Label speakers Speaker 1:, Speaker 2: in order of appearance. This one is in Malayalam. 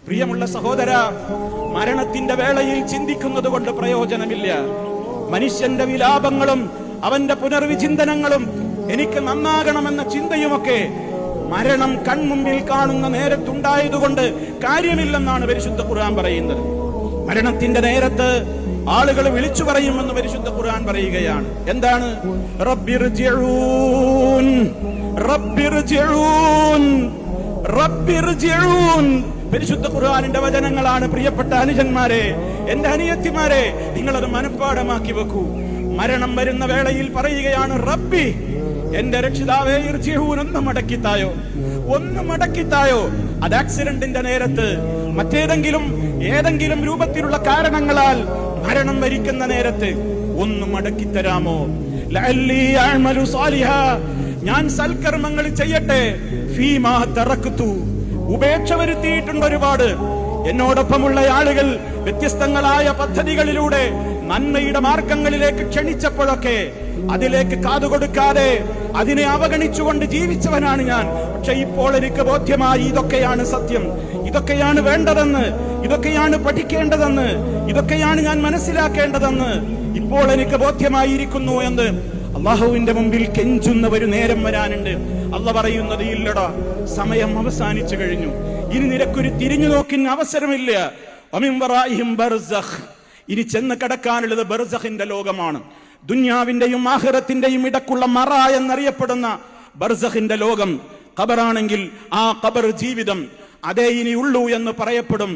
Speaker 1: പ്രിയമുള്ള സഹോദര, മരണത്തിന്റെ വേളയിൽ ചിന്തിക്കുന്നത് കൊണ്ട് പ്രയോജനമില്ല. മനുഷ്യന്റെ വിലാപങ്ങളും അവന്റെ പുനർവിചിന്തനങ്ങളും എനിക്ക് നന്നാകണമെന്ന ചിന്തയുമൊക്കെ മരണം കൺമുമ്പിൽ കാണുന്ന നേരത്തുണ്ടായതുകൊണ്ട് കാര്യമില്ലെന്നാണ് പരിശുദ്ധ ഖുർആൻ പറയുന്നത്. മരണത്തിന്റെ നേരത്ത് ആളുകൾ വിളിച്ചു പറയുമെന്ന് പരിശുദ്ധ ഖുർആൻ പറയുകയാണ്. എന്താണ്? റബ്ബിർജിഊൻ റബ്ബിർജിഊൻ റബ്ബിർജിഊൻ. പരിശുദ്ധ ഖുർആനിന്റെ വചനങ്ങളാണ്. പ്രിയപ്പെട്ട അനുജന്മാരെ, എന്റെ അനിയത്തിമാരെ, നിങ്ങളത് മനഃപ്പാഠമാക്കി വെക്കൂ. മരണം വരുന്ന വേളയിൽ പറയുകയാണ്, റബ്ബി, എന്റെ രക്ഷിതാവേ, ഇർജിഊൻ, ഒന്ന് മടക്കിത്തായോ, ഒന്ന് മടക്കിത്തായോ. അത് ആക്സിഡന്റിന്റെ നേരത്ത്, ഏതെങ്കിലും രൂപത്തിലുള്ള കാരണങ്ങളാൽ മരണം വരിക്കുന്ന നേരത്ത് ഒന്ന് മടക്കിത്തരാമോ? ലഅല്ലി അഅമലു സാലിഹാ, ഞാൻ സൽക്കർമ്മങ്ങൾ ചെയ്യട്ടെ. ഫീമാ തറക്തു, ഉപേക്ഷ വരുത്തിയിട്ടുണ്ട് ഒരുപാട്. എന്നോടൊപ്പമുള്ള ആളുകൾ വ്യത്യസ്തങ്ങളായ പദ്ധതികളിലൂടെ നന്മയുടെ മാർഗങ്ങളിലേക്ക് ക്ഷണിച്ചപ്പോഴൊക്കെ അതിലേക്ക് കാതുകൊടുക്കാതെ അതിനെ അവഗണിച്ചുകൊണ്ട് ജീവിച്ചവനാണ് ഞാൻ. പക്ഷെ ഇപ്പോൾ എനിക്ക് ബോധ്യമായി, ഇതൊക്കെയാണ് സത്യം, ഇതൊക്കെയാണ് വേണ്ടതെന്ന്, ഇതൊക്കെയാണ് പഠിക്കേണ്ടതെന്ന്, ഇതൊക്കെയാണ് ഞാൻ മനസ്സിലാക്കേണ്ടതെന്ന് ഇപ്പോൾ എനിക്ക് ബോധ്യമായിരിക്കുന്നു എന്ന് അള്ളാഹുവിന്റെ മുമ്പിൽ കെഞ്ചുന്ന ഒരു നേരം വരാനുണ്ട്. അള്ളാഹ് പറയുന്നത്, ഇല്ലടാ, സമയം അവസാനിച്ചു കഴിഞ്ഞു, ഇനി നിനക്കൊരു തിരിഞ്ഞു നോക്കിന് അവസരമില്ല. വമിൻ വറാഇഹിം ബർസഖ്, ഇനി ചെന്ന് കടക്കാനുള്ളത് ബർസഖിന്റെ ലോകമാണ്. ദുനിയാവിന്റെയും ആഖിറത്തിന്റെയും ഇടക്കുള്ള മറ എന്നറിയപ്പെടുന്ന ബർസഖിന്റെ ലോകം. ഖബറാണെങ്കിൽ ആ ഖബർ ജീവിതം അതേ ഇനി ഉള്ളൂ എന്ന് പറയപ്പെടും.